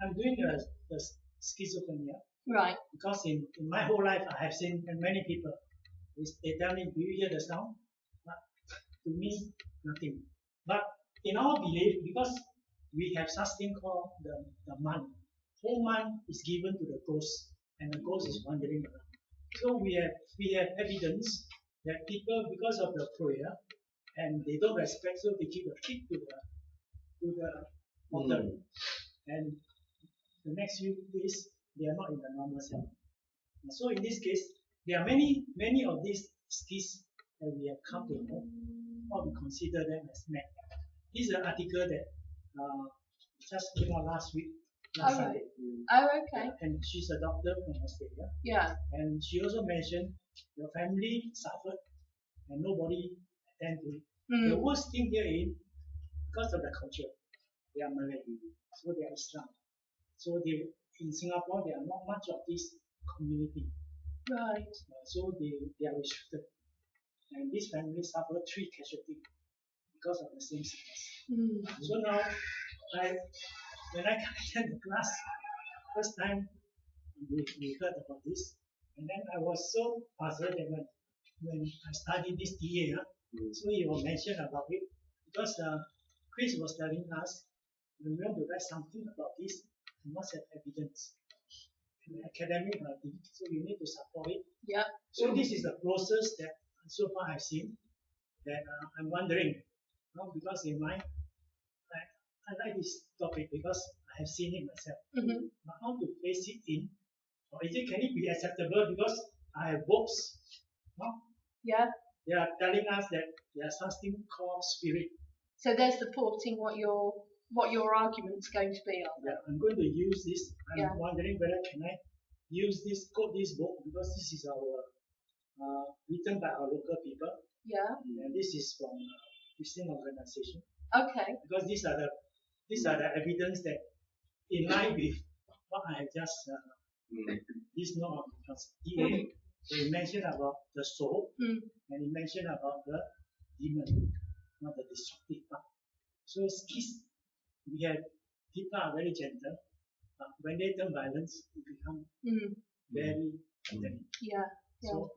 I'm doing the schizophrenia Right. because in my whole life I have seen many people. They tell me, do you hear the sound? But to me, nothing. But in our belief, because we have such thing called the month. Whole month is given to the ghost, and the ghost is wandering around. So we have evidence that people, because of the prayer, and they don't respect, so they give a kick to the altar. And the next few days, they are not in the normal cell. So in this case, there are many of these skis that we have come to know, or we consider them as mad. This is an article that just came out last Sunday. Oh, okay. And she's a doctor from Australia. Yeah. And she also mentioned your family suffered and nobody attended to it. The worst thing here is because of the culture. They are Malay, so they are Islam. So in Singapore, there are not much of this community. Right. So they are restricted. And this family suffered 3 casualties because of the same sickness. So now, when I attended the class, first time we heard about this, and then I was so puzzled that when I studied this TA, so he will mention about it, because Chris was telling us, when we want to write something about this, you must have evidence. Academic writing, so you need to support it. Yeah. So this is the process that so far I've seen. That I'm wondering, because in my, I like this topic because I have seen it myself. But how to face it in, or can it be acceptable? Because I have books. Yeah. They are telling us that there is something called spirit. So they're supporting what your argument's going to be on. Yeah, I'm going to use this. I'm wondering whether can I use this, quote this book, because this is our written by our local people. Yeah. And this is from Christian organization. Okay. Because these are the evidence that in line with what I have just this note of DA. They mentioned about the soul, and he mentioned about the demon, not the destructive part. So skis, we have people are very gentle, but when they turn violence, it become very pandemic. Yeah. So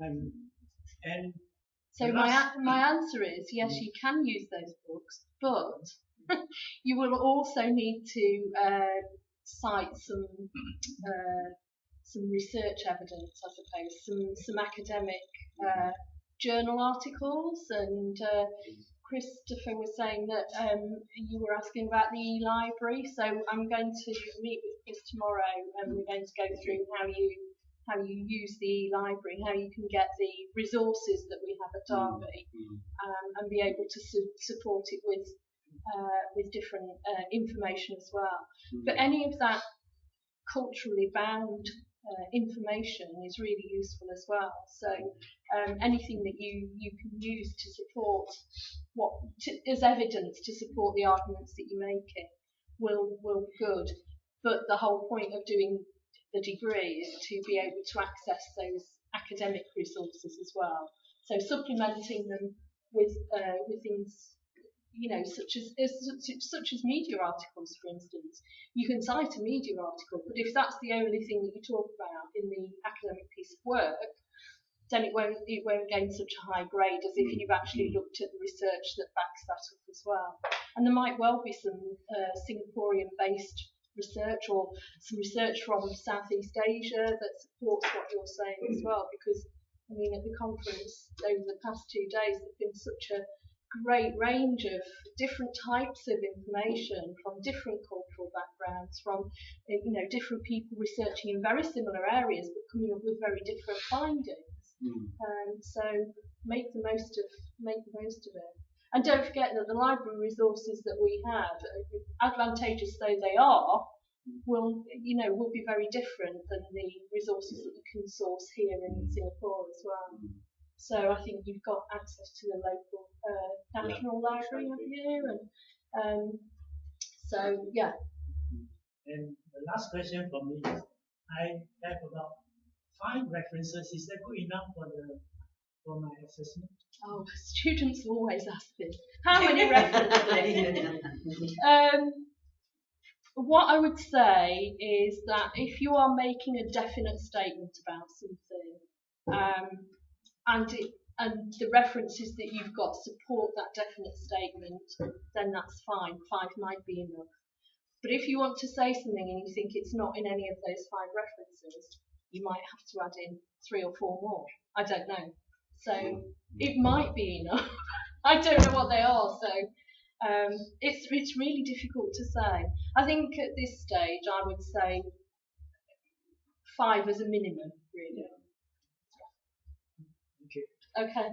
so my answer is yes, you can use those books, but you will also need to cite some research evidence, I suppose, some academic journal articles. And Christopher was saying that you were asking about the e-library, so I'm going to meet with Chris tomorrow, and we're going to go through how you use the e-library, how you can get the resources that we have at Derby, and be able to support it with different information as well. But any of that culturally bound information is really useful as well. So anything that you can use to support as evidence to support the arguments that you're making will be good. But the whole point of doing the degree is to be able to access those academic resources as well. So supplementing them with things, such as media articles, for instance. You can cite a media article, but if that's the only thing that you talk about in the academic piece of work, then it won't gain such a high grade as if you've actually looked at the research that backs that up as well. And there might well be some Singaporean-based research or some research from Southeast Asia that supports what you're saying as well, because I mean at the conference over the past 2 days there's been such a great range of different types of information from different cultural backgrounds, from different people researching in very similar areas but coming up with very different findings. So make the most of it. And don't forget that the library resources that we have, advantageous though they are, will be very different than the resources that you can source here in Singapore as well. So I think you've got access to the local national library of you, and so yeah. And the last question for me is, I have about 5 references. Is that good enough for my assessment? Oh, students always ask this. How many references? What I would say is that if you are making a definite statement about something, and the references that you've got support that definite statement, then that's fine. 5 might be enough. But if you want to say something and you think it's not in any of those 5 references, you might have to add in 3 or 4 more. I don't know. So it might be enough. I don't know what they are. So it's really difficult to say. I think at this stage I would say 5 as a minimum, really. Okay.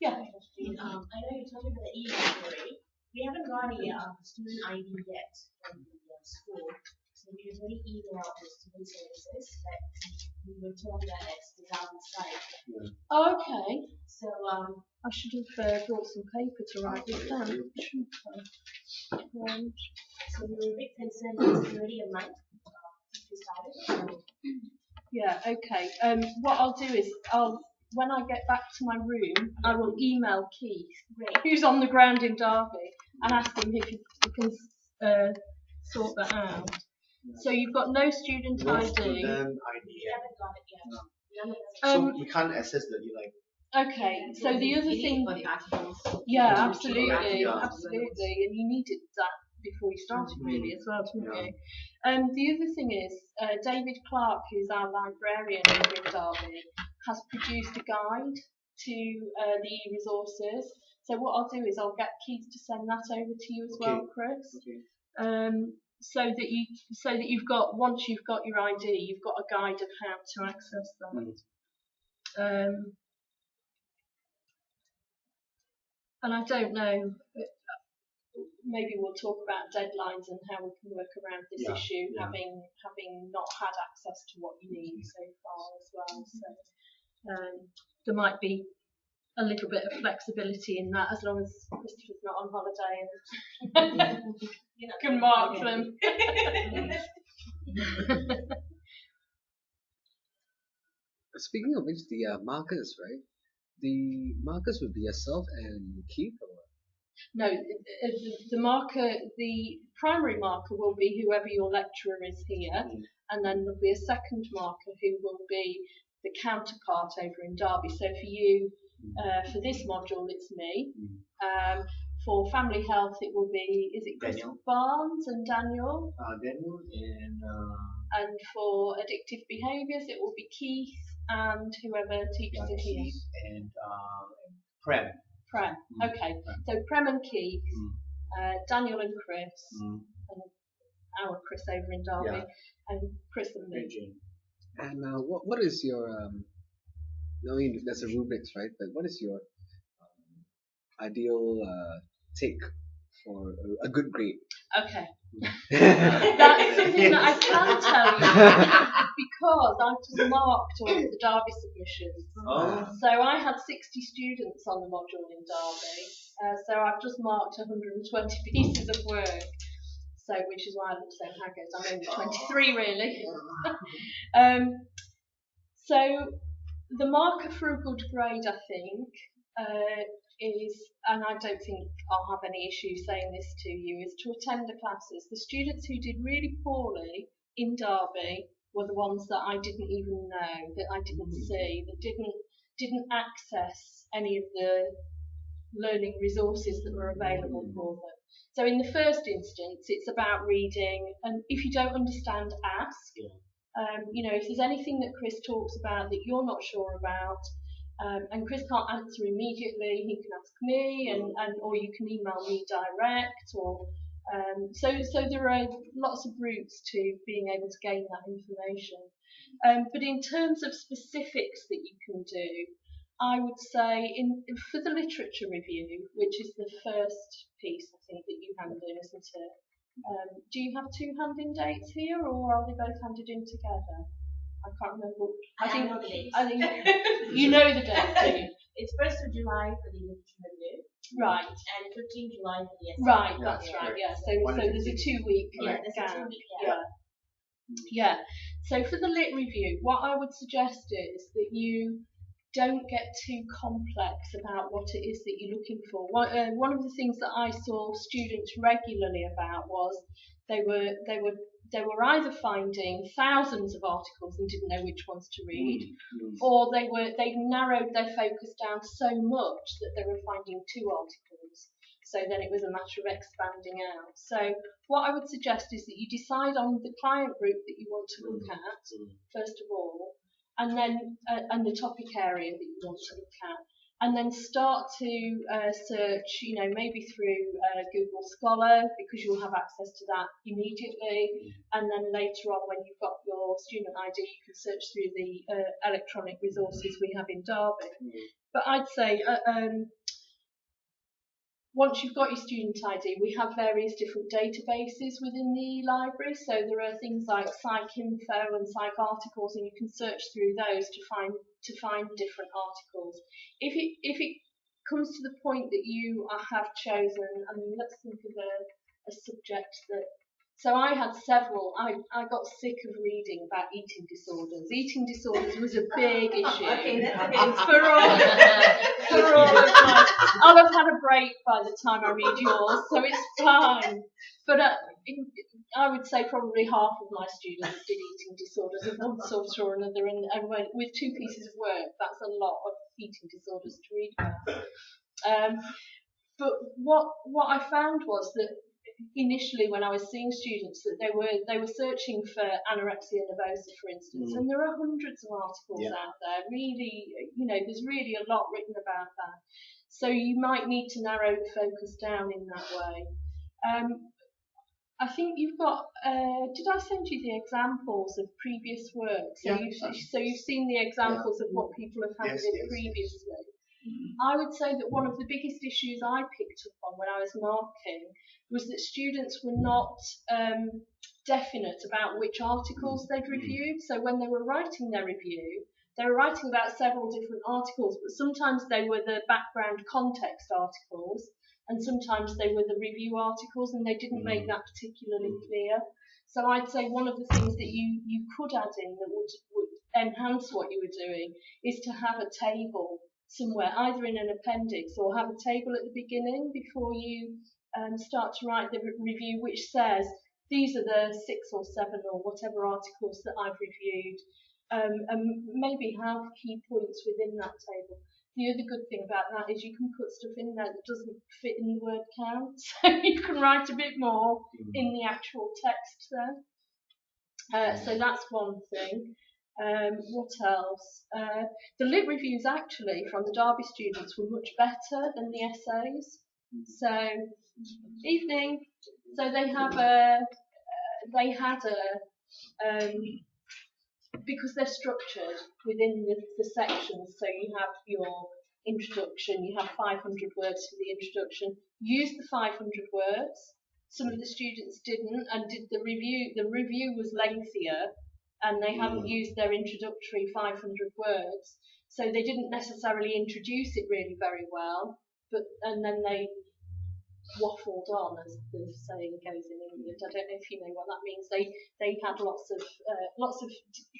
Yeah. I know you're talking about the email story. We haven't got a student ID yet from the school, so we can really email the student services that we were told that it's the Derby site. Oh, okay. So I should have brought some paper to write this down. Shouldn't I? so we were a bit concerned that it's already a month since we started. So Yeah. Okay. What I'll do is when I get back to my room, I will email Keith, who's on the ground in Derby, and ask him if he can sort that out. So you've got no student No ID. student we ID. haven't got it yet. No. None of us So we can't access the like. Okay. So the other thing, For the articles. yeah, Yeah. absolutely, Yeah. absolutely, and you needed that before you started really as well, didn't Yeah. you? The other thing is David Clark, who's our librarian over in Derby, has produced a guide to the e-resources. So what I'll do is I'll get Keith to send that over to you as well, Chris. Okay. So that you've got, once you've got your ID, you've got a guide of how to access that. And I don't know, maybe we'll talk about deadlines and how we can work around this Yeah, issue, yeah. having not had access to what you need so far as well. So there might be a little bit of flexibility in that, as long as Christopher's not on holiday and can mark them. Speaking of which, the markers, right? The markers would be yourself and Keith, or what? No, the marker, the primary marker will be whoever your lecturer is here, and then there'll be a second marker who will be the counterpart over in Derby. So for you, for this module, it's me. For family health, it will be, is it Chris Daniel. Barnes and Daniel? Daniel And for addictive behaviours, it will be Keith and whoever teaches it here. and Prem. Prem. Okay. So Prem and Keith, Daniel and Chris, and our Chris over in Derby, Yeah. and Chris and me. Jane. And what is your I mean, there's a rubrics, right? But what is your ideal take for a good grade? Okay. That's something that I can tell you because I've just marked all of the Derby submissions. Oh. So I had 60 students on the module in Derby. So I've just marked 120 pieces of work. So, which is why I look so haggard. I'm only 23 really. So the marker for a good grade, I think, is, and I don't think I'll have any issue saying this to you, is to attend the classes. The students who did really poorly in Derby were the ones that I didn't even know, that I didn't see, that didn't access any of the learning resources that were available for them. So in the first instance, it's about reading, and if you don't understand, ask. If there's anything that Chris talks about that you're not sure about, and Chris can't answer immediately, he can ask me, and or you can email me direct, or so there are lots of routes to being able to gain that information. But in terms of specifics that you can do, I would say for the literature review, which is the first piece I think that you hand in, isn't it? Do you have 2 hand-in dates here, or are they both handed in together? I can't remember. I think you know the date, do you? It's 1st of July for the literature review. Right. And 15th July for the essay. Right, Yeah, that's right. Yeah. So One and there's a 15. 2-week Yeah, there's a gap. 2-week Yeah. Yeah. So for the lit review, what I would suggest is that you don't get too complex about what it is that you're looking for. One of the things that I saw students regularly about was they were either finding thousands of articles and didn't know which ones to read, or they narrowed their focus down so much that they were finding 2 articles. So then it was a matter of expanding out. So what I would suggest is that you decide on the client group that you want to look at, first of all, and then and the topic area that you want to look at, and then start to search, maybe through Google Scholar, because you'll have access to that immediately, and then later on when you've got your student ID you can search through the electronic resources we have in Derby. But I'd say once you've got your student ID, we have various different databases within the library. So there are things like PsycInfo and PsycArticles, and you can search through those to find different articles. If it comes to the point that you have chosen, let's think of a subject that. So I had several. I got sick of reading about eating disorders. Eating disorders was a big issue. Okay, that's And for all of my, I'll have had a break by the time I read yours, so it's fine. But I would say probably half of my students did eating disorders of one sort or another, and with 2 pieces of work, that's a lot of eating disorders to read about. But what I found was that initially when I was seeing students that they were searching for anorexia nervosa, for instance, and there are hundreds of articles out there. Really, there's really a lot written about that. So you might need to narrow the focus down in that way. I think you've got. Did I send you the examples of previous work? So you've seen the examples of what people have handled previously. I would say that one of the biggest issues I picked up on when I was marking was that students were not definite about which articles they'd reviewed. So when they were writing their review, they were writing about several different articles, but sometimes they were the background context articles, and sometimes they were the review articles, and they didn't make that particularly clear. So I'd say one of the things that you could add in that would enhance what you were doing is to have a table somewhere, either in an appendix or have a table at the beginning before you start to write the review, which says these are the 6 or 7 or whatever articles that I've reviewed, and maybe have key points within that table. The other good thing about that is you can put stuff in there that doesn't fit in the word count, so you can write a bit more in the actual text there. So that's one thing. What else? The lit reviews actually from the Derby students were much better than the essays. So evening. So they had because they're structured within the sections. So you have your introduction. You have 500 words for the introduction. Use the 500 words. Some of the students didn't, and did the review. The review was lengthier, and they hadn't used their introductory 500 words, so they didn't necessarily introduce it really very well. And then they waffled on, as the saying goes in England. I don't know if you know what that means. They had lots of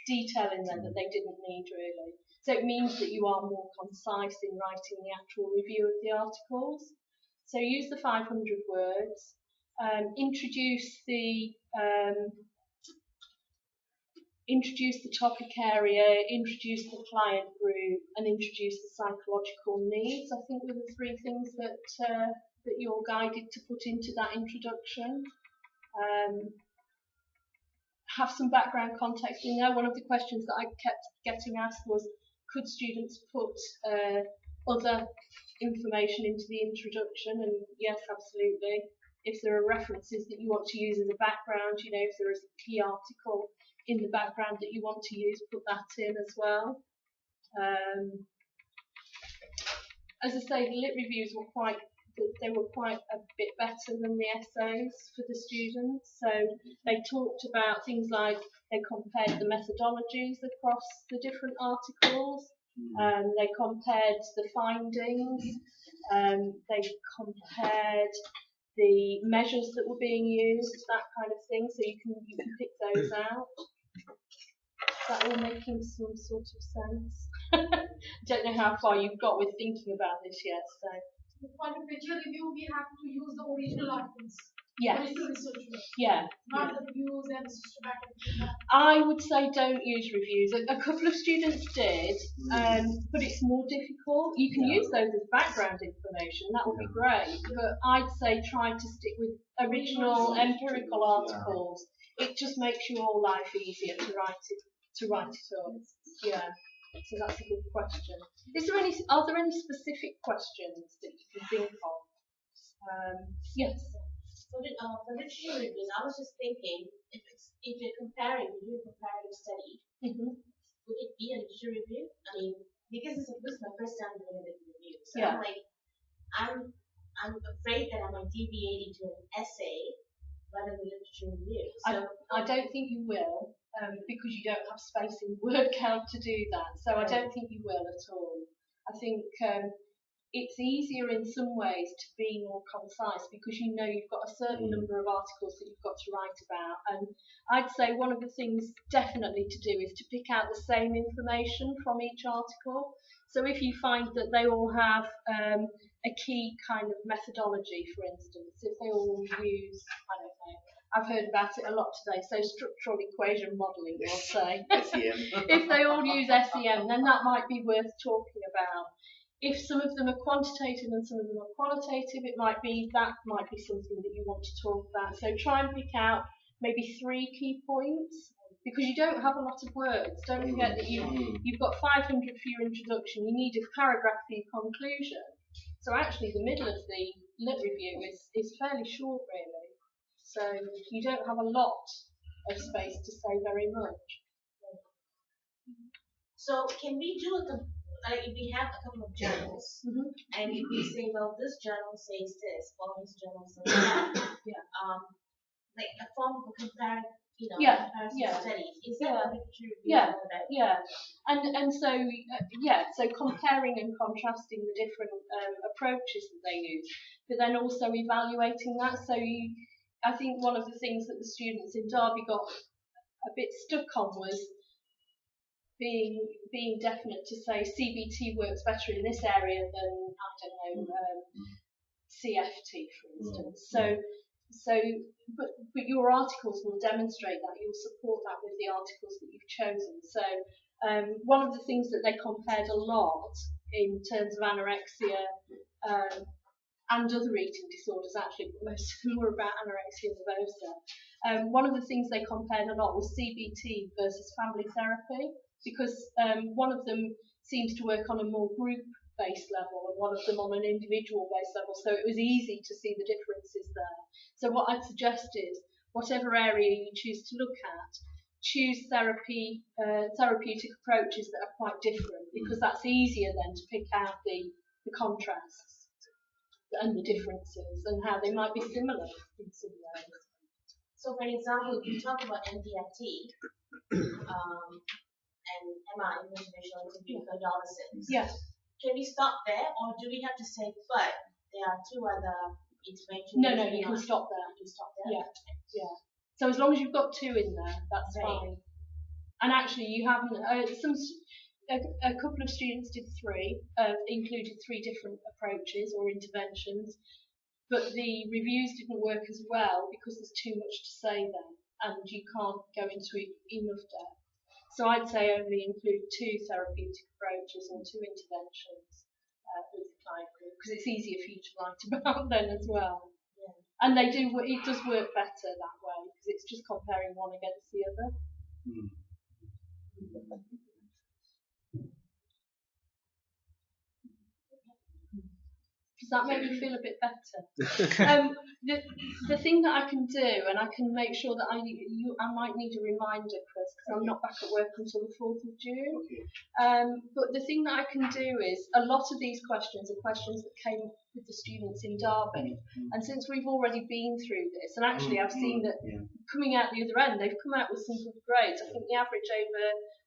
detail in there that they didn't need really. So it means that you are more concise in writing the actual review of the articles. So use the 500 words. Introduce the topic area, introduce the client group, and introduce the psychological needs. I think were the 3 things that you're guided to put into that introduction. Have some background context in there. One of the questions that I kept getting asked was, could students put other information into the introduction? And yes, absolutely. If there are references that you want to use as a background, if there is a key article in the background that you want to use, put that in as well. As I say, the lit reviews were quite a bit better than the essays for the students. So they talked about things like they compared the methodologies across the different articles. They compared the findings. They compared the measures that were being used, that kind of thing. So you can pick those out. Is that all making some sort of sense? Don't know how far you've got with thinking about this yet. So For the picture review, we have to use the original articles. yes, Original research work, yeah. not the reviews and systematic. I would say don't use reviews. A couple of students did, but it's more difficult. You can use those as background information, that would be great, but I'd say try to stick with original empirical articles. It just makes your life easier to write it up. Yeah. So that's a good question. Are there any specific questions that you can think of? Yes. For literature reviews, I was just thinking, if you're comparing, you do a comparative study, Mm-hmm. would it be a literature review? I mean, because this is my first time doing a literature review, so Yeah. I'm afraid that I might deviate into an essay rather than literature review. So I don't think you will, because you don't have space in word count to do that. So I don't think you will at all. I think it's easier in some ways to be more concise because you know you've got a certain number of articles that you've got to write about. And I'd say one of the things definitely to do is to pick out the same information from each article. So if you find that they all have a key kind of methodology, for instance, if they all use, I don't know, I've heard about it a lot today, so structural equation modelling, we'll say. SEM. If they all use SEM, then that might be worth talking about. If some of them are quantitative and some of them are qualitative, it might be something that you want to talk about. So try and pick out maybe 3 key points, because you don't have a lot of words. Don't forget that you've got 500 for your introduction. You need a paragraph for your conclusion. So actually, the middle of the lit review is fairly short, really. So you don't have a lot of space to say very much. So can we do if we have a couple of journals, and if we say, well, this journal says this, or this journal says that, like a form of comparison, comparison studies. Is that what literature review is all about? Yeah, and so comparing and contrasting the different approaches that they use, but then also evaluating that. So I think one of the things that the students in Derby got a bit stuck on was being definite to say CBT works better in this area than, I don't know, CFT, for instance. But your articles will demonstrate that. You'll support that with the articles that you've chosen. So one of the things that they compared a lot in terms of anorexia and other eating disorders, actually, but most of them were about anorexia nervosa. One of the things they compared a lot was CBT versus family therapy, because one of them seems to work on a more group-based level and one of them on an individual-based level, so it was easy to see the differences there. So what I'd suggest is, whatever area you choose to look at, choose therapeutic approaches that are quite different, because that's easier then to pick out the contrasts and the differences and how they might be similar in some ways. So, for example, if you talk about MDRT and MI, motivational interview adolescents, can we stop there, or do we have to say, but there are 2 other interventions? No, you can stop there. You can stop there. Yeah. So as long as you've got 2 in there, that's fine. And actually, you haven't. A couple of students did 3, included 3 different approaches or interventions, but the reviews didn't work as well because there's too much to say then, and you can't go into it enough depth. So I'd say only include 2 therapeutic approaches or 2 interventions with the client group, because it's easier for you to write about then as well. Yeah. And it does work better that way, because it's just comparing one against the other. Does that make you feel a bit better? The thing that I can do, and I can make sure that I might need a reminder, Chris, because I'm not back at work until the 4th of June. But the thing that I can do is, a lot of these questions are questions that came with the students in Derby. And since we've already been through this, and actually I've seen that coming out the other end, they've come out with some good grades. I think the average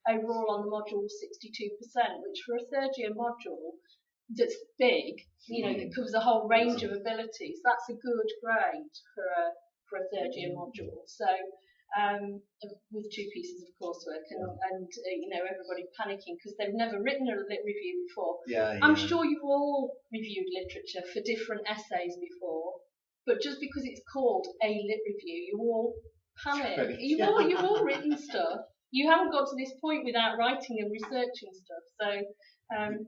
overall on the module was 62%, which for a 3rd year module that's big, that covers a whole range of abilities, that's a good grade for a 3rd year module. So with 2 pieces of coursework, and everybody panicking because they've never written a lit review before. I'm sure you've all reviewed literature for different essays before, but just because it's called a lit review, you all panic. You've all written stuff. You haven't got to this point without writing and researching stuff.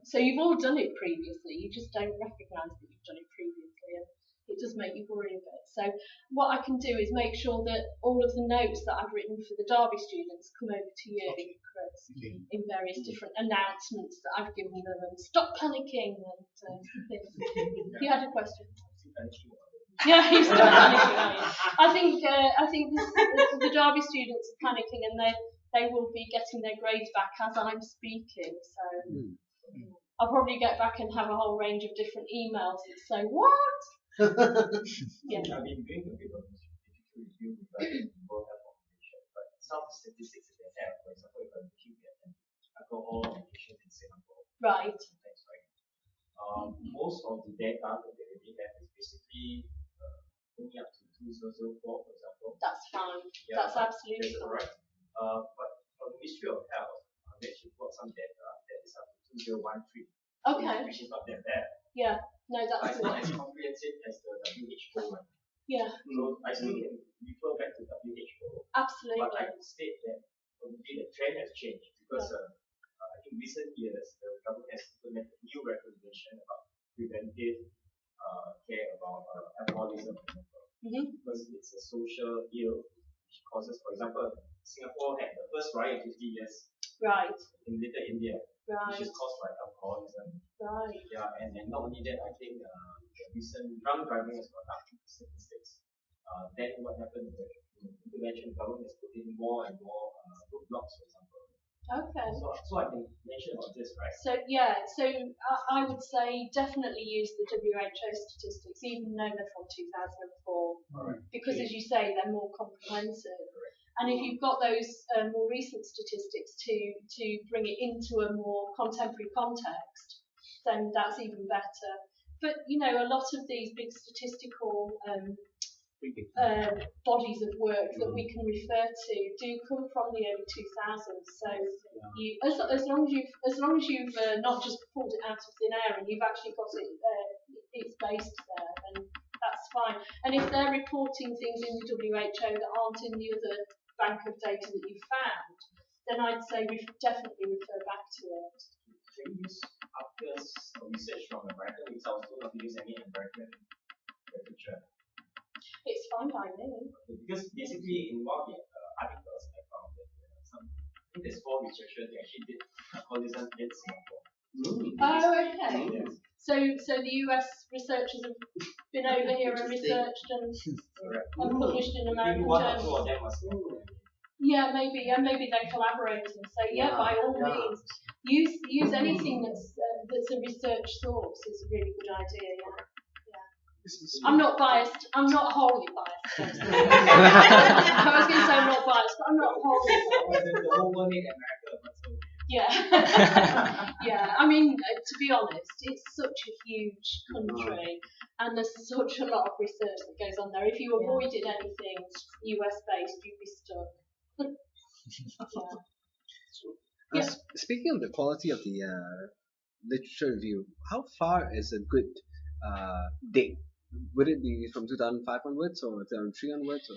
So you've all done it previously. You just don't recognise that you've done it previously, and it does make you worry a bit. So what I can do is make sure that all of the notes that I've written for the Derby students come over to you, Chris, in various different announcements that I've given them, and stop panicking and things. You had a question? Yeah, he's still panicking. I think the Derby students are panicking, and they will be getting their grades back as I'm speaking. So I'll probably get back and have a whole range of different emails that say what. Yeah. I've been doing a bit of literature review regarding water formulation, but some of the statistics that they have, for example, if I'm looking at alcohol addiction in Singapore, right? Most of the data that they already have is basically only up to 2004, for example. That's fine. Yeah, that's absolutely correct. But from the Ministry of Health, they actually got some data that is up to 2013. Okay. Which is not that bad. Yeah. No, that's not as comprehensive as the WHO one. Yeah. So I still can refer back to WHO. Absolutely. But I would state that probably the trend has changed because I think recent years the government has implemented new recommendation about preventive care about alcoholism, because it's a social ill which causes, for example, Singapore had the first riot in 50 years. Right. In Little India. Right. Which is caused by alcoholism. Right. Yeah, and not only that, I think the recent drunk driving has gone up to statistics. Then what happened? The intervention government has put in more and more roadblocks, for example. Okay. So I can mention about this, right? So I would say definitely use the WHO statistics, even though they're from 2004, because as you say, they're more comprehensive. And if you've got those more recent statistics to bring it into a more contemporary context, then that's even better. But a lot of these big statistical bodies of work that we can refer to do come from the early 2000s. So as long as you've not just pulled it out of thin air and you've actually got it, it's based there, then that's fine. And if they're reporting things in the WHO that aren't in the other bank of data that you found, then I'd say definitely refer back to it. Can you use after research from American because I was told not to use any American literature? It's fine by me. Because basically in one of the articles I found that I think there's 4 researchers that actually did alcoholism in Singapore. Oh, okay. Yes. So the US researchers have been over here and researched and published in American journals. Yeah, maybe they're collaborating. So by all means, use anything that's a research source is a really good idea. Yeah. I'm not biased. I'm not wholly biased. I was going to say I'm not biased, but I'm not wholly biased. The whole world in America. Yeah. Yeah. I mean, to be honest, it's such a huge country, and there's such a lot of research that goes on there. If you avoided anything US based, you'd be stuck. Speaking of the quality of the literature review, how far is a good date? Would it be from 2005 onwards or 2003 onwards? Or?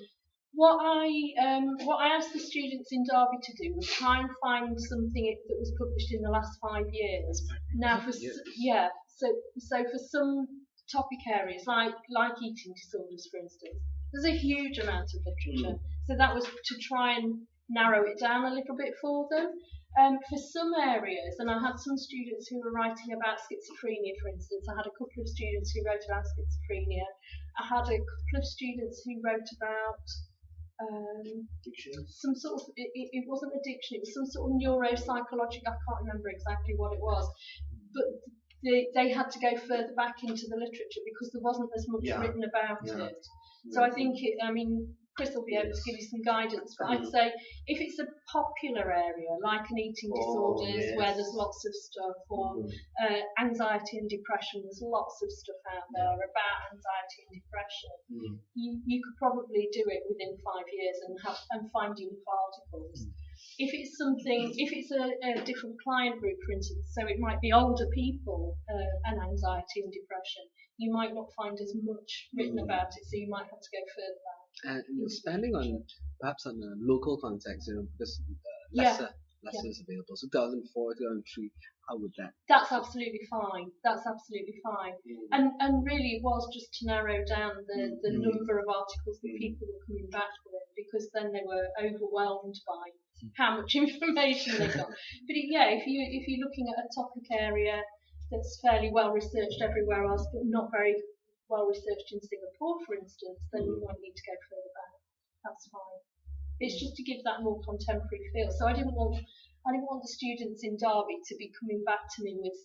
What I asked the students in Derby to do was try and find something that was published in the last 5 years. Now, for so for some topic areas like eating disorders, for instance, there's a huge amount of literature. So that was to try and narrow it down a little bit for them. For some areas, and I had some students who were writing about schizophrenia, for instance. I had a couple of students who wrote about schizophrenia. I had a couple of students who wrote about some sort of, it wasn't addiction, it was some sort of neuropsychological, I can't remember exactly what it was, but they had to go further back into the literature because there wasn't as much written about it. So I think, Chris will be able to give you some guidance. But I'd say if it's a popular area, like an eating disorders, where there's lots of stuff, or anxiety and depression, there's lots of stuff out there about anxiety and depression. You could probably do it within 5 years and find enough articles. If it's a different client group, for instance, so it might be older people and anxiety and depression, you might not find as much written about it, so you might have to go further back. And expanding on perhaps on a local context, because lesser is available. So 2004, 2003, how would that? That's absolutely fine. And really, it was just to narrow down the number of articles that people were coming back with, because then they were overwhelmed by how much information they got. But if you're looking at a topic area that's fairly well researched everywhere else, but not very well researched in Singapore, for instance, then you might need to go further back. That's fine. It's just to give that more contemporary feel. So I didn't want the students in Derby to be coming back to me with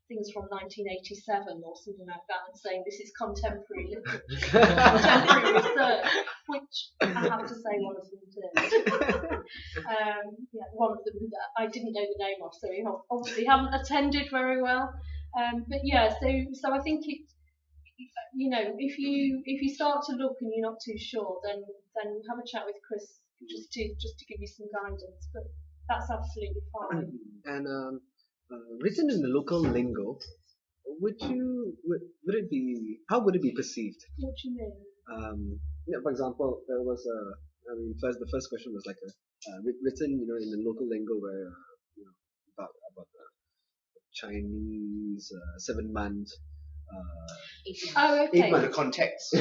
things from 1987 or something like that and saying this is contemporary literature, contemporary research, which I have to say one of them did. One of them that I didn't know the name of, so you obviously haven't attended very well. So I think it. If you start to look and you're not too sure, then have a chat with Chris just to give you some guidance. But that's absolutely fine. And written in the local lingo, how would it be perceived? What do you mean? For example, there was the first question was like written in the local lingo where about the Chinese 7 month. Okay. The context. So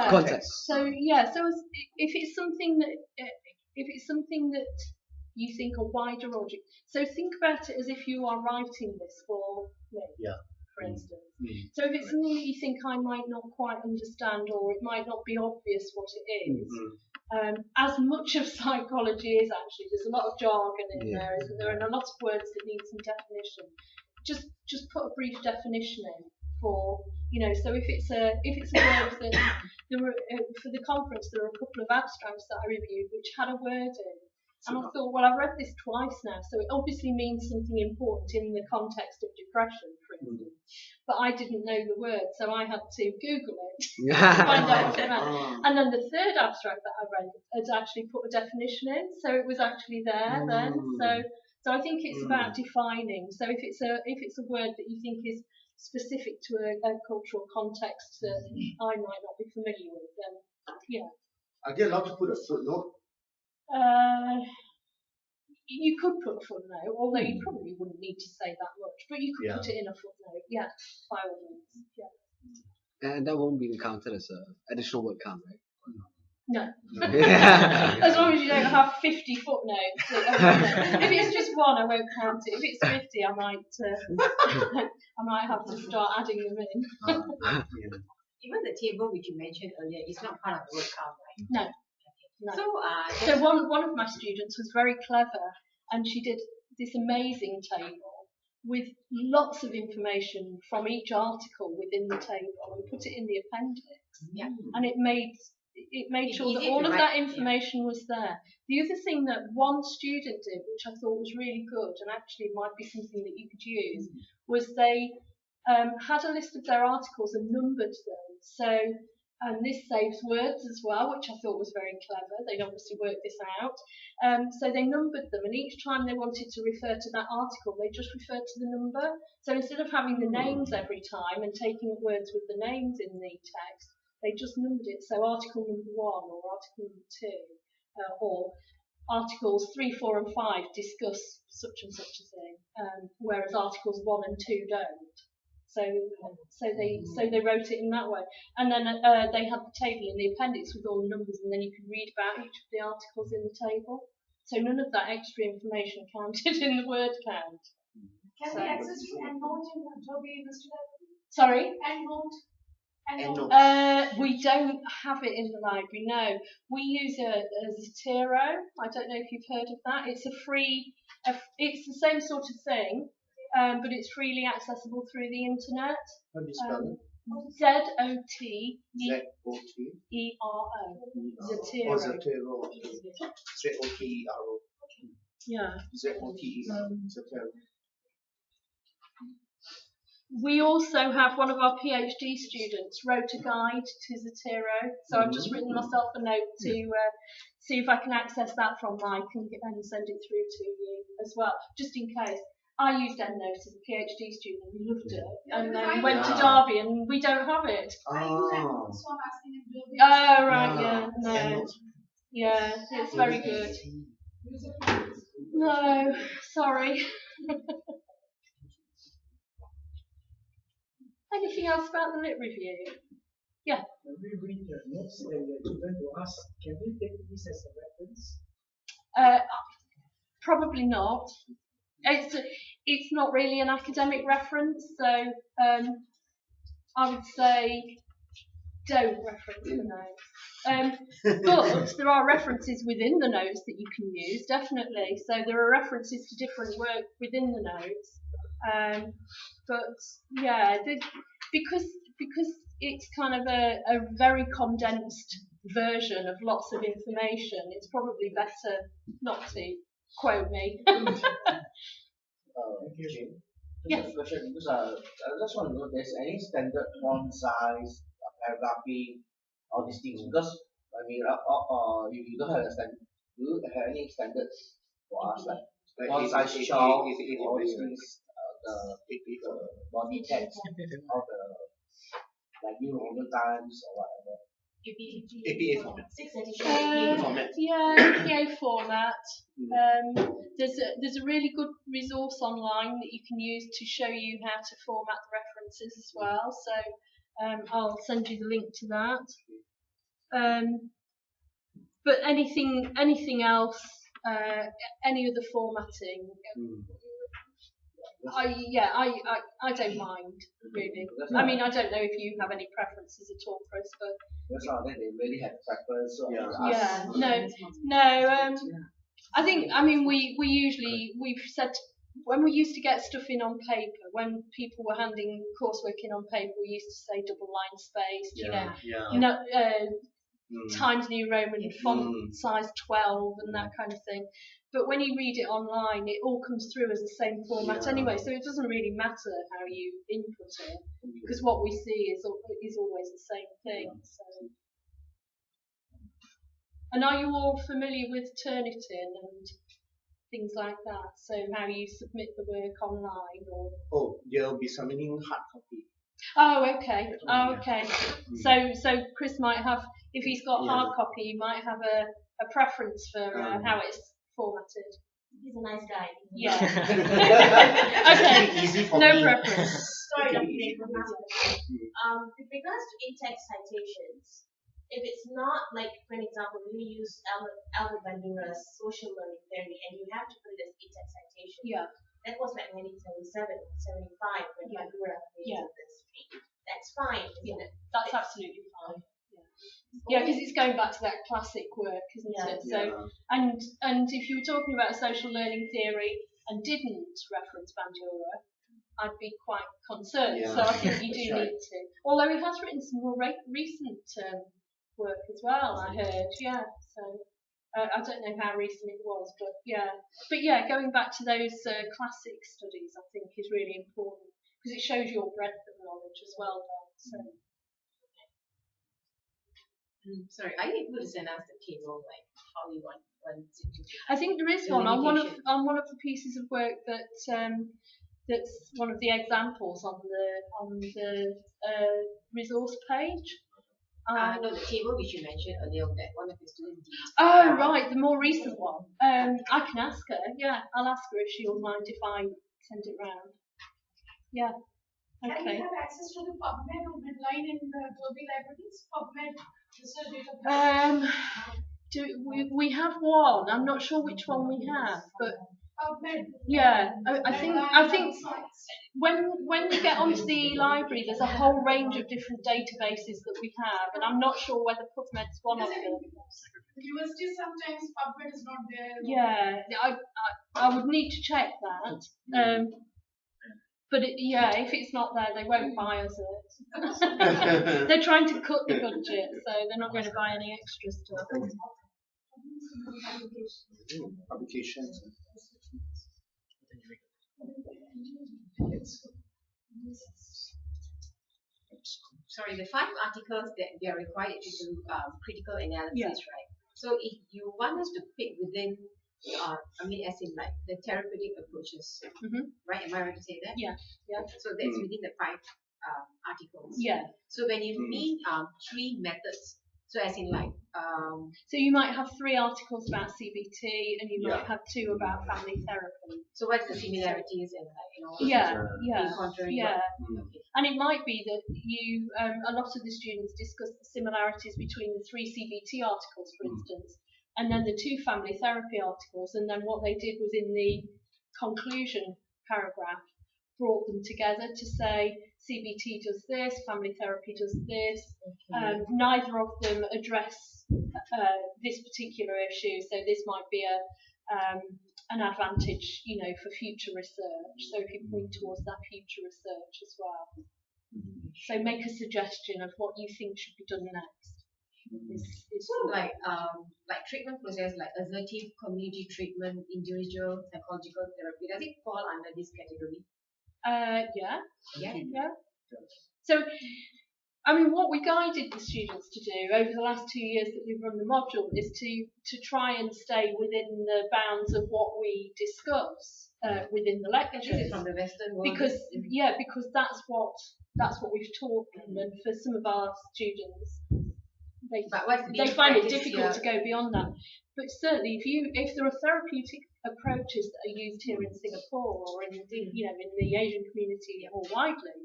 Context. So if it's something that you think a wider audience, so think about it as if you are writing this for me. For instance. So if it's something that you think I might not quite understand, or it might not be obvious what it is, as much of psychology is actually, there's a lot of jargon in there, isn't there, and a lot of words that need some definition. Just put a brief definition in for, so if it's a word that there were for the conference, there were a couple of abstracts that I reviewed which had a word in. And I thought, well, I've read this twice now, so it obviously means something important in the context of depression, for instance. But I didn't know the word, so I had to Google it to find out what it meant. And then the third abstract that I read had actually put a definition in, so it was actually there then. So I think it's about defining. So if it's a word that you think is specific to a cultural context that I might not be familiar with, then Are they allowed to put a footnote? You could put a footnote, although you probably wouldn't need to say that much, but you could put it in a footnote, by all means. And that won't be counted as an additional word count, right? No. As long as you don't have 50 footnotes. If it's just one, I won't count it. If it's 50, I might have to start adding them in. Even the table which you mentioned earlier is not part of the word count, right? No. No. So one of my students was very clever, and she did this amazing table with lots of information from each article within the table and put it in the appendix. Yeah. And it made sure that all of that information was there. The other thing that one student did, which I thought was really good, and actually might be something that you could use, was they had a list of their articles and numbered them. And this saves words as well, which I thought was very clever. They'd obviously worked this out. So they numbered them, and each time they wanted to refer to that article, they just referred to the number. So instead of having the names every time and taking up words with the names in the text, they just numbered it. So article number 1 or article number 2, or articles 3, 4 and 5 discuss such and such a thing, whereas articles 1 and 2 don't. So they wrote it in that way, and then they had the table in the appendix with all the numbers, and then you could read about each of the articles in the table. So none of that extra information counted in the word count. Can we access to EndNote in Adobe Illustrator? Sorry? EndNote. We don't have it in the library. No, we use a Zotero. I don't know if you've heard of that. It's it's the same sort of thing. But it's freely accessible through the internet. How do you spell Zotero. Or Zotero. Zotero. Okay. Zotero. Yeah. Zotero. Zotero. We also have one of our PhD students wrote a guide to Zotero, so I've just written myself a note to see if I can access that from Mike and send it through to you as well, just in case. I used EndNote as a PhD student and loved it, and then went to Derby and we don't have it. I use EndNote, so I'm asking if you'll be Oh right, yeah, no, yeah, it's very good. No, sorry. Anything else about the lit review? Yeah. When we read the notes that we are given to us, can we take this as a reference? Probably not. It's not really an academic reference, so I would say don't reference the notes. But there are references within the notes that you can use, definitely. So there are references to different work within the notes. But yeah, because it's kind of a very condensed version of lots of information, it's probably better not to quote me. Jane, Yes. just a question, because I just want to know if there's any standard font size, paragraphing, all these things, because I mean, if you don't have a standard, do you have any standards for us, like font size chart, all these things, the body text, all the like New Roman Times or whatever. APA format. 6 edition. Format. Yeah, APA format. There's a really good resource online that you can use to show you how to format the references as well. So I'll send you the link to that. But anything else, any other formatting, I don't mind really. I mean, I don't know if you have any preferences at all, Chris, but That's how they really have preference. So I think, I mean, we've said when we used to get stuff in on paper, when people were handing coursework in on paper, we used to say double line spaced, Times New Roman, font size 12 and that kind of thing. But when you read it online, it all comes through as the same format anyway, so it doesn't really matter how you input it, because what we see is always the same thing. So. And are you all familiar with Turnitin and things like that? So how you submit the work online, or? Oh, they'll be submitting hard copy. Oh, okay. Oh, okay. So Chris might have, if he's got hard copy, he might have a preference for how it's formatted. He's a nice guy. Yeah. Okay. Easy for no me. preference. Sorry, Dr. Nick, one last question. With regards to in-text citations, if it's not like, for example, when you use Albert Bandura's social learning theory and you have to put it as in-text citation, that was like 1977, 75 when Bandura created this. That's fine, isn't it? That's absolutely fine. Yeah, because it's going back to that classic work, isn't it? So, and if you were talking about social learning theory and didn't reference Bandura, I'd be quite concerned. So I think you do need to. Although he has written some more recent work as well, I heard. Yeah. So I don't know how recent it was, but yeah, going back to those classic studies, I think is really important because it shows your breadth of knowledge as well. So. Sorry, are you able to send us the table, like how you want to do? I think there is one on one of the pieces of work that that's one of the examples on the resource page. No, the table which you mentioned earlier, that one of the students. Oh right, the more recent one. I can ask her. Yeah, I'll ask her if she'll mind if I send it round. Yeah. Okay. Can you have access to the PubMed or Medline in the Derby libraries? PubMed research database. We have one. I'm not sure which one we have, but PubMed. yeah, I think when you get onto the library, there's a whole range of different databases that we have, and I'm not sure whether PubMed's one of them. University sometimes PubMed is not there. Yeah, I would need to check that. But if it's not there, they won't buy us it. They're trying to cut the budget, so they're not going to buy any extra stuff. Publications. Sorry, the 5 articles that they are required to do critical analysis, right? So if you want us to pick within, as in like the therapeutic approaches, right? Am I right to say that? Yeah. So that's within the 5 articles. Yeah. So when you mean 3 methods, so as in like so you might have 3 articles about CBT and you might have 2 about family therapy. So what's the similarities and like Okay. And it might be that you a lot of the students discuss the similarities between the 3 CBT articles, for instance, and then the 2 family therapy articles, and then what they did was in the conclusion paragraph brought them together to say CBT does this, family therapy does this. Neither of them address this particular issue, so this might be an advantage, for future research. So if you point towards that future research as well. So make a suggestion of what you think should be done next. So like treatment process, like assertive community treatment, individual psychological therapy, does it fall under this category? Yeah. So, what we guided the students to do over the last 2 years that we've run the module is to try and stay within the bounds of what we discuss within the lectures. This is from the Western world. Because that's what we've taught them, and for some of our students, they find it difficult to go beyond that. But certainly, if there are therapeutic approaches that are used here in Singapore or in the Asian community more widely,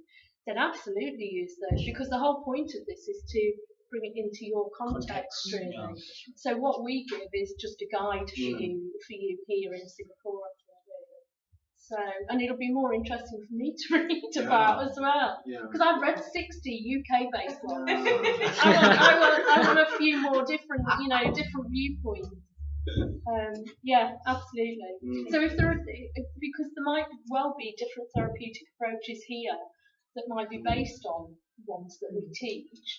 then absolutely use those, because the whole point of this is to bring it into your context really. So what we give is just a guide for you here in Singapore. So, and it'll be more interesting for me to read about as well, because I've read 60 UK-based ones. I want a few more different viewpoints. Absolutely. So because there might well be different therapeutic approaches here that might be based on ones that we teach,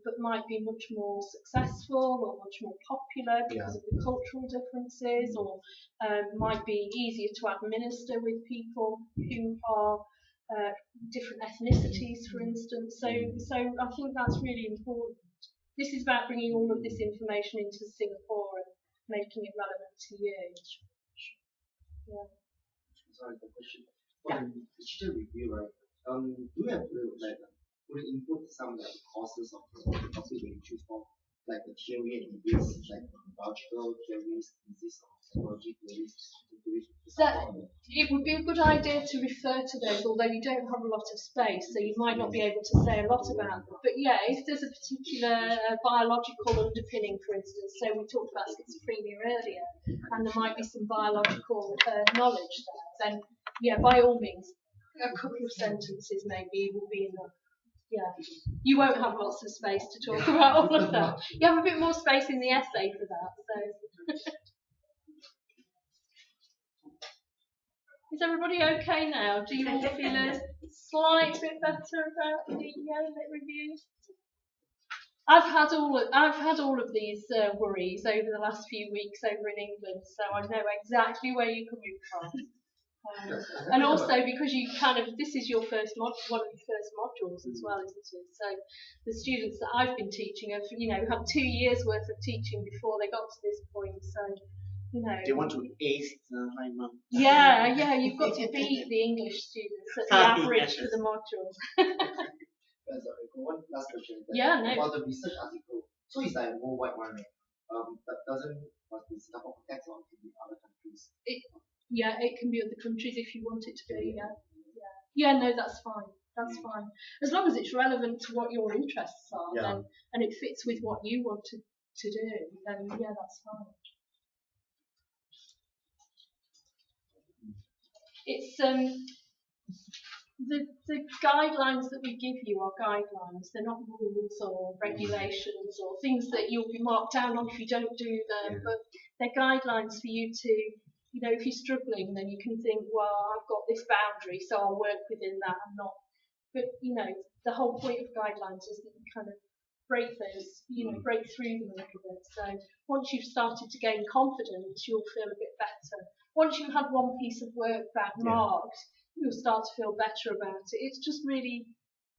but might be much more successful or much more popular because of the cultural differences, or might be easier to administer with people who are different ethnicities, for instance. So I think that's really important. This is about bringing all of this information into Singapore and making it relevant to you. Sorry for the question. For the digital review, right? Do you have to input some courses of the topic that you choose for, like the theory and theories, like logical theories, disease or psychology theories? It would be a good idea to refer to those, although you don't have a lot of space, so you might not be able to say a lot about them. But if there's a particular biological underpinning, for instance, so we talked about schizophrenia earlier, and there might be some biological knowledge there, then by all means, a couple of sentences maybe will be enough. You won't have lots of space to talk about all of that. You have a bit more space in the essay for that. So. Is everybody okay now? Do you all feel a slight bit better about the lit reviews? I've had all of these worries over the last few weeks over in England, so I know exactly where you're coming from. And also because this is your one of your first modules as well, isn't it? So the students that I've been teaching have had 2 years worth of teaching before they got to this point. So they want to ace the Heimer. You've got to beat the English students at the average for the module. Sorry, one last question. About the research article, so it's like a worldwide one, right? That doesn't must be Singapore context or can be other countries. It can be other countries if you want it to be. No, that's fine. That's fine. As long as it's relevant to what your interests are, and it fits with what you want to do, then that's fine. It's the guidelines that we give you are guidelines. They're not rules or regulations or things that you'll be marked down on if you don't do them. But they're guidelines for you to if you're struggling, then you can think, well, I've got this boundary, so I'll work within that. I'm not. But the whole point of guidelines is that you kind of break those, break through them a little bit. So once you've started to gain confidence, you'll feel a bit better. Once you've had one piece of work back marked, you'll start to feel better about it. It's just really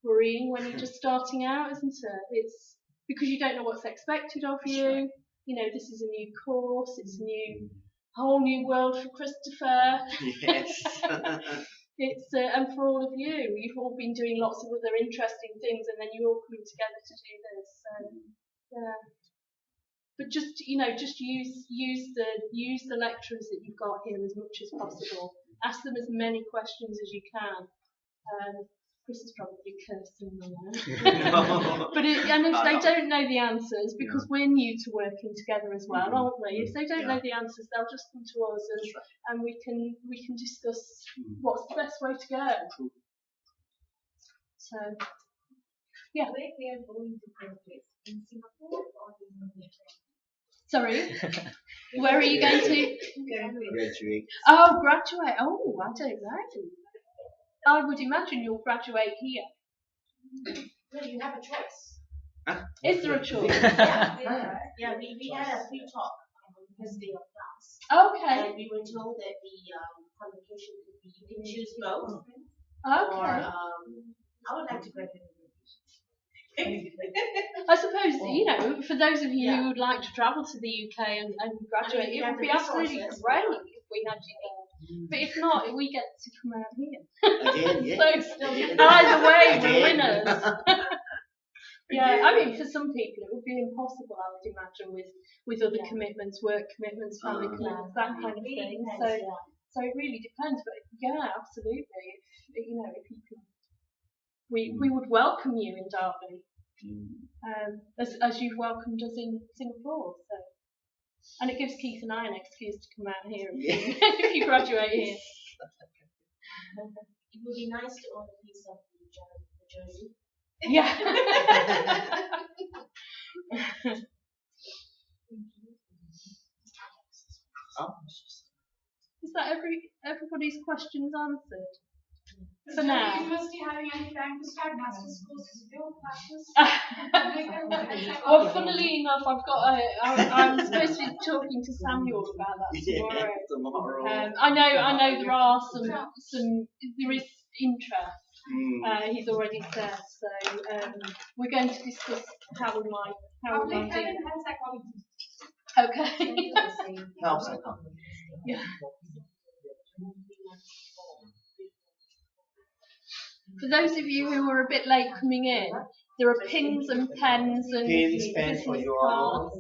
worrying when you're just starting out, isn't it? It's because you don't know what's expected of you. This is a new course. It's a whole new world for Christopher. Yes. It's and for all of you, you've all been doing lots of other interesting things, and then you're all coming together to do this. So, yeah. But just use the lecturers that you've got here as much as possible. Ask them as many questions as you can. Chris is probably cursing me now. But and if they don't know the answers, because we're new to working together as well, aren't we? If they don't know the answers, they'll just come to us and we can discuss what's the best way to go. So, yeah. Where we are going to graduate in Singapore or in Malaysia? Sorry, where are you going to Graduate. Oh, graduate. Oh, I don't know. I would imagine you'll graduate here. No, you have a choice. Is there a choice? Yeah, we had a free talk on the first day of class. Okay. And we were told that the convocation could be, you can choose both. Okay. Or I would like to graduate. I suppose, for those of you who would like to travel to the UK and graduate, it would be absolutely great if we had you there. But if not, we get to come out here. Again, yeah. So either way, we're winners. Yeah, I mean, for some people it would be impossible, I would imagine, with other commitments, work commitments, family commitments, that kind of thing. So it really depends. But yeah, absolutely. If you can, we would welcome you in Derby, as you've welcomed us in Singapore. So. And it gives Keith and I an excuse to come out here if you graduate here. It would be nice to own a piece of the jersey. Yeah. Is that everybody's questions answered? For now. University having any time to start master's courses? Well, funnily enough, I'm supposed to be talking to Samuel about that tomorrow. I know there are there is interest. He's already said, so we're going to discuss how we might do that. Okay. Health psychology. Yeah. For those of you who were a bit late coming in, there are pins and pens and pens for you all.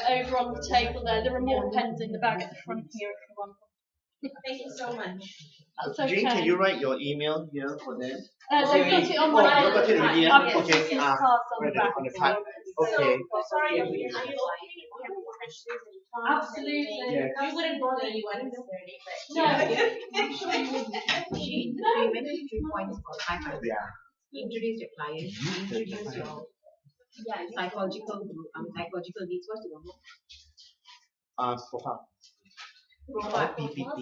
Over on the table there. There are more pens in the bag at the front here if you want them. Thank you so much. That's okay. Jane, can you write your email here for them? They've got it on the back. Got it already, yeah? Okay. Okay. On the card. Okay. Sorry, are you okay? Absolutely. Yeah. We wouldn't bother you unnecessarily, but No. Actually, she mentioned 3 points for high five. Yeah. Introduce your client, introduce your psychological needs. What's the one more? Profile. Profile. PPT.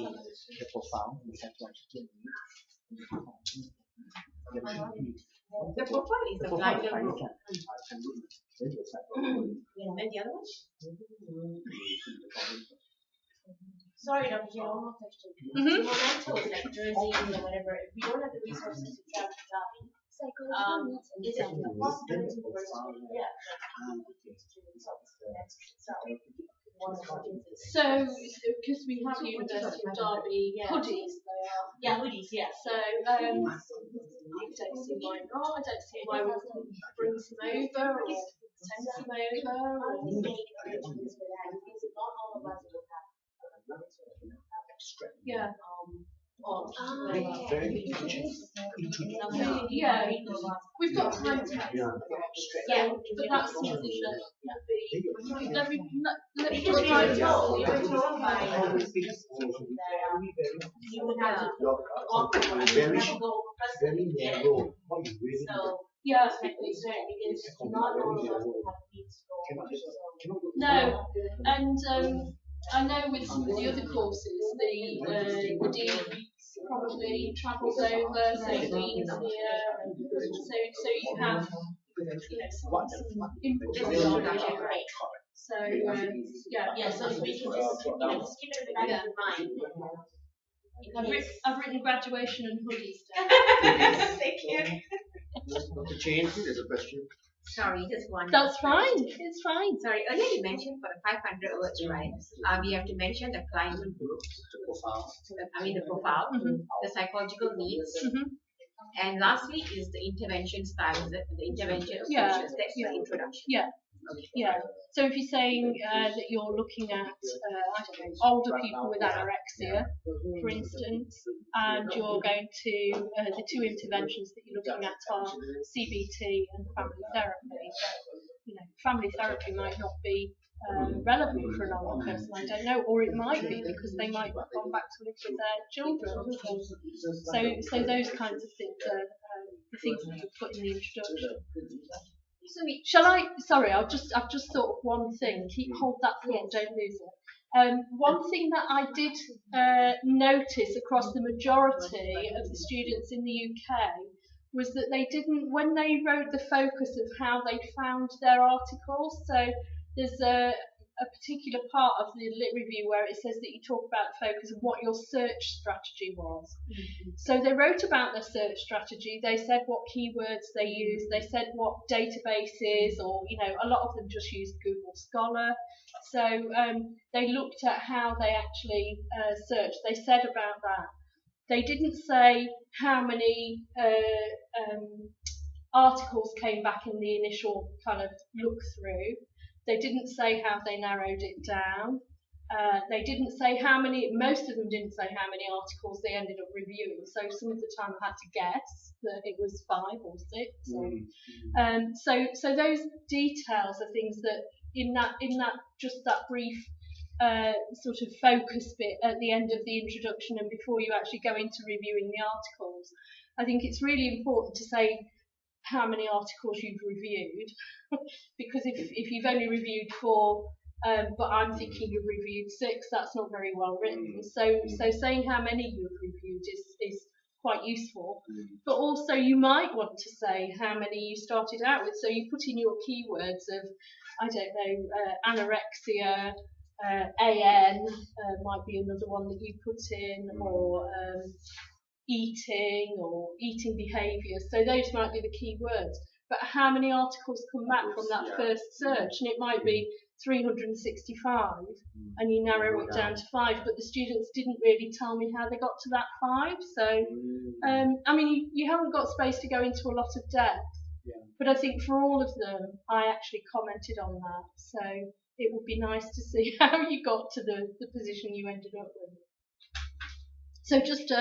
The profile. The psychological needs. The profile is the client group. and the other one? Sorry, Dr. Jill, one more question. So mementos like jerseys or whatever, if we don't have the resources to travel to Derby, is it a possibility for us to So, because we have University of Derby hoodies, they are. Yeah, hoodies, yeah. So, I don't see why not. I don't see why we couldn't bring some over or send some over. Yeah. Very Yeah, we've got time to yeah, but that's something that we Because we were told by you would have to offer very narrow. what you really So yeah, because not all of us have needs to go. no, and I know with some of the other courses, the dean probably travels over, so dean's here, so you have some input from the Okay, great. So yeah, So we can just, keep it in the back of your mind. I've written graduation and hoodies down. Thank you. Dr. Chain, there's a question. Sorry, just one. That's fine. It's fine. Sorry, earlier you mentioned for the 500 words, right? We have to mention the client group, the profile, the psychological needs, and lastly is the intervention style, the intervention approaches. That's the introduction. Yeah. So if you're saying that you're looking at, I don't know, older people with anorexia, for instance, and you're going to, the two interventions that you're looking at are CBT and family therapy. So, family therapy might not be relevant for an older person, I don't know, or it might be because they might have gone back to live with their children. So those kinds of things are the things that you put in the introduction. Shall I? Sorry, I've just thought of one thing. Hold that thought, don't lose it. One thing that I did notice across the majority of the students in the UK was that they didn't, when they wrote the focus of how they found their articles. So there's a particular part of the lit review where it says that you talk about the focus of what your search strategy was. So they wrote about their search strategy, they said what keywords they used, they said what databases, or a lot of them just used Google Scholar. So they looked at how they actually searched. They said about that. They didn't say how many articles came back in the initial kind of look through. They didn't say how they narrowed it down. They didn't say how many, most of them didn't say how many articles they ended up reviewing. So some of the time I had to guess that it was 5 or 6. So those details are things that in that just that brief sort of focus bit at the end of the introduction and before you actually go into reviewing the articles, I think it's really important to say how many articles you've reviewed, because if you've only reviewed 4, but I'm thinking you've reviewed 6, that's not very well written. So saying how many you've reviewed is quite useful. But also you might want to say how many you started out with. So you put in your keywords of, I don't know, anorexia, AN might be another one that you put in, or eating or eating behaviours. So those might be the key words. But how many articles come back from that first search? And it might be 365 and you narrow it down to 5, but the students didn't really tell me how they got to that 5. So, I mean, you haven't got space to go into a lot of depth, but I think for all of them, I actually commented on that. So it would be nice to see how you got to the position you ended up with. So just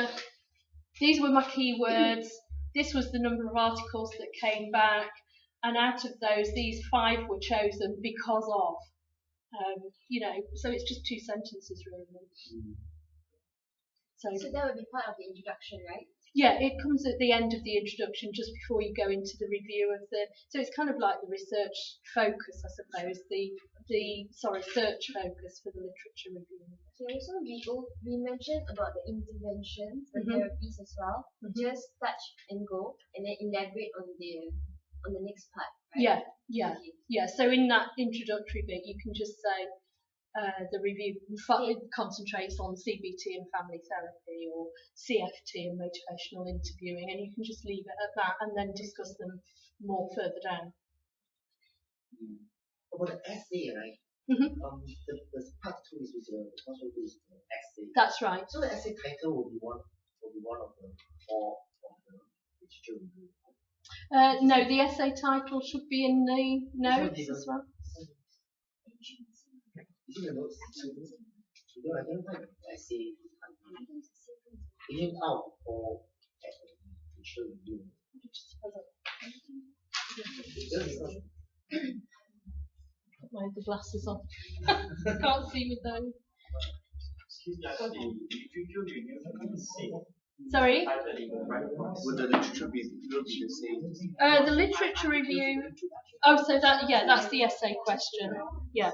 these were my keywords. This was the number of articles that came back, and out of those, these 5 were chosen because of. So it's just 2 sentences really. So that would be part of the introduction, right? Yeah, it comes at the end of the introduction, just before you go into the review of the. So it's kind of like the research focus, I suppose. Search focus for the literature review. Okay, so we mentioned about the interventions, the therapies as well. Just touch and go, and then elaborate on the next part. Right? Yeah. So in that introductory bit, you can just say the review concentrates on CBT and family therapy, or CFT and motivational interviewing, and you can just leave it at that and then discuss them more further down. About the essay, right? The part 2 is with the essay. That's right. So the essay title will be one of the 4 of the literature review. No, the essay title should be in the notes as well. Is it the notes? I don't find essay in out or literature review. Put my other glasses on. Can't see with those. Sorry? Would the literature review be the same? The literature review. Oh, so that's the essay question. Yeah.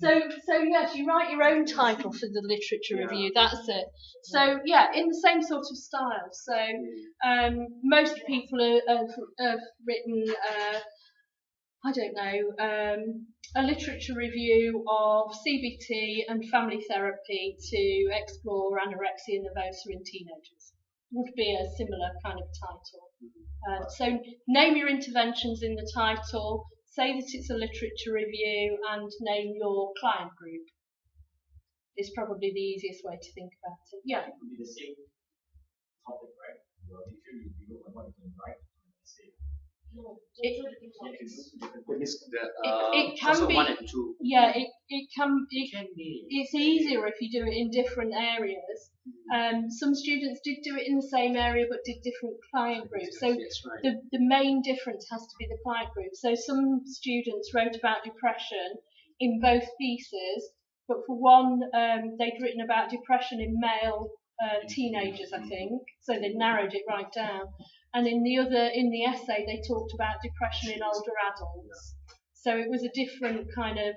So yes, you write your own title for the literature review. That's it. So yeah, in the same sort of style. So most people have written, I don't know, a literature review of CBT and family therapy to explore anorexia nervosa in teenagers. Would be a similar kind of title. So name your interventions in the title, say that it's a literature review, and name your client group. Is probably the easiest way to think about it. Yeah. It could be the same topic, right? Your literature review and what you can write on the same. It can be. 1 and 2. Yeah, it can be. It's easier if you do it in different areas. Some students did do it in the same area but did different client groups. So the main difference has to be the client group. So some students wrote about depression in both pieces, but for one they'd written about depression in male teenagers, I think. So they narrowed it right down. And in the essay, they talked about depression in older adults. So it was a different kind of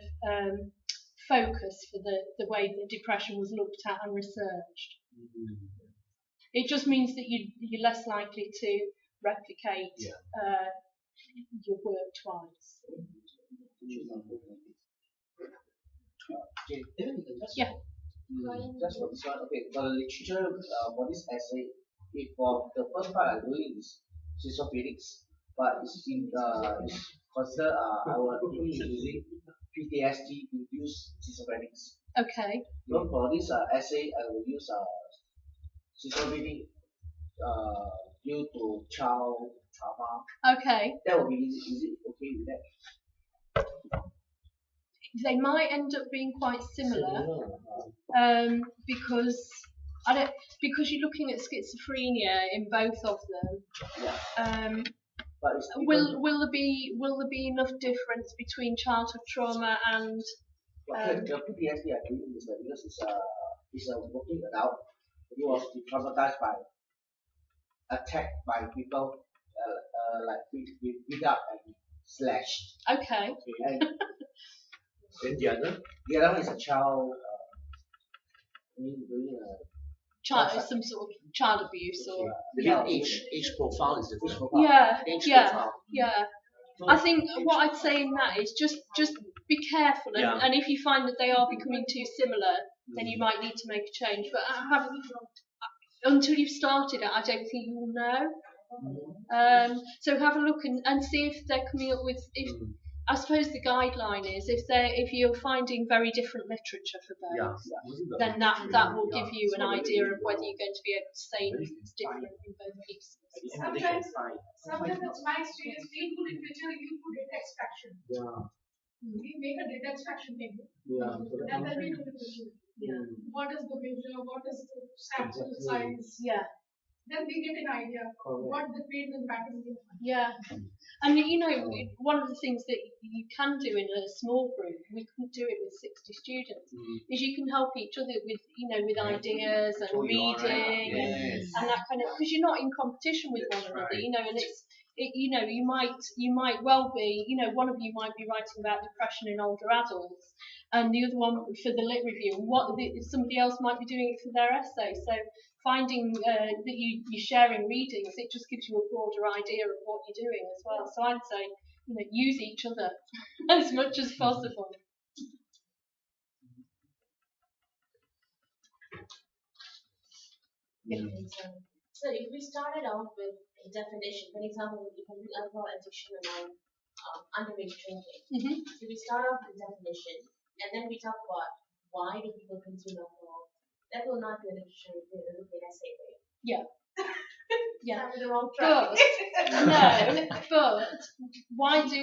focus for the way that depression was looked at and researched. It just means that you're less likely to replicate your work twice. Yeah. Just for this one, okay, for the literature, for this essay, if for the first part I'm doing is schizophrenics, but it's considered our team is using PTSD induced schizophrenics. Okay. So for this essay, I will use schizophrenic due to child trauma. Okay. That will be easy. Is it okay with that? They might end up being quite similar, because you're looking at schizophrenia in both of them. Will there be enough difference between childhood trauma and? The PTSD I doing is that because it's a working adult. He was traumatized by attacked by people like beat up and slashed. Okay. And then the other one is a child doing some sort of child abuse or age profile is different. Yeah. I think what I'd say in that is just be careful, and if you find that they are becoming too similar, then you might need to make a change. But until you've started it, I don't think you will know. So have a look and see if they're coming up with. I suppose the guideline is if you're finding very different literature for both, then that will give you an idea of whether you're going to be able to say anything's different in both pieces. Sometimes it's my experience, we put in picture, you put data extraction. We make a data extraction table. And then we do the picture. What is the measure? What is the sample size? Then we get an idea what the pain and pattern is. And one of the things that you can do in a small group, we couldn't do it with 60 students, is you can help each other with ideas and reading and that kind of, because you're not in competition with one another, and you might well be, one of you might be writing about depression in older adults, and the other one for the lit review, somebody else might be doing it for their essay. So finding that you're sharing readings, it just gives you a broader idea of what you're doing as well. So I'd say, use each other as much as possible. So if we started out with a definition, for example, you can do alcohol addiction among underage drinking. So we start off with definition, and then we talk about why do people consume alcohol. That will not be a literature review, it will be an essay, right? Yeah. The wrong track. But why do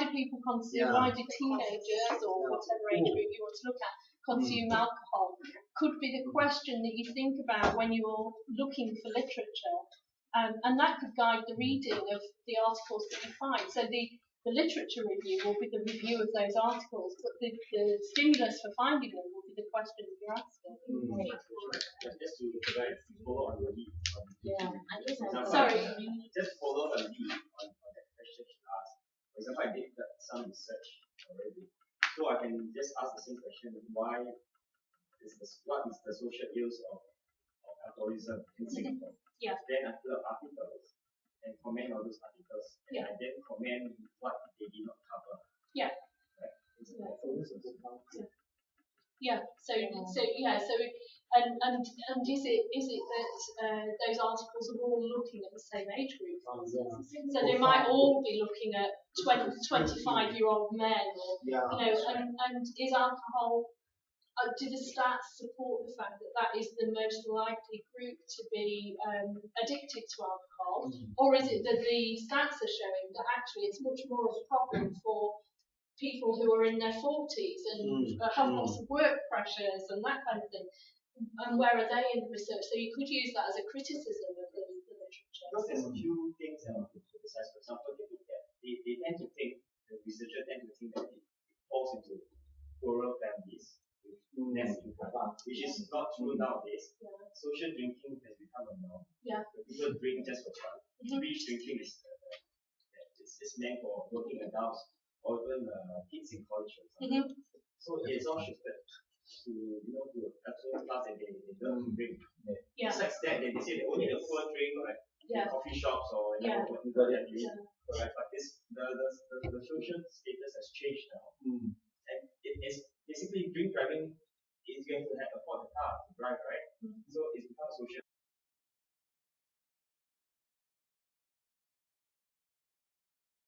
people consume? Why do teenagers or whatever age group you want to look at consume alcohol? Could be the question that you think about when you're looking for literature, and that could guide the reading of the articles that you find. So the literature review will be the review of those articles, but the stimulus for finding them will be the questions you're asking. Just to follow on your lead. Sorry. Just follow a lead on the question she asked. For example, I did some research already. So I can just ask the same question: what is the social ills of alcoholism in Singapore? Yeah. Then I fill up articles and comment on those articles, and I then comment what they did not cover. Yeah. Right? Yeah. So and is it that those articles are all looking at the same age group? So they might all be looking at 25-year-old men, or and is alcohol? Do the stats support the fact that that is the most likely group to be addicted to alcohol, or is it that the stats are showing that actually it's much more of a problem for people who are in their 40s and have lots of work pressures and that kind of thing? And where are they in the research? So you could use that as a criticism of the literature. Because there's a few things that I want to criticize. For example, they tend to think, the researchers tend to think that it falls into poorer families with less income, which is not true nowadays. Yeah. Social drinking has become a norm. Yeah. People drink just for fun. Beach drinking is meant for working adults or even kids in college, for example. So it's all shifted to to absolute class that they learn to drink. Yeah. Besides that, they say that only the poor drink, like in coffee shops or what you correct. But the social status has changed now, and it is basically drink driving is going to have afford the car to drive, right? So it's become social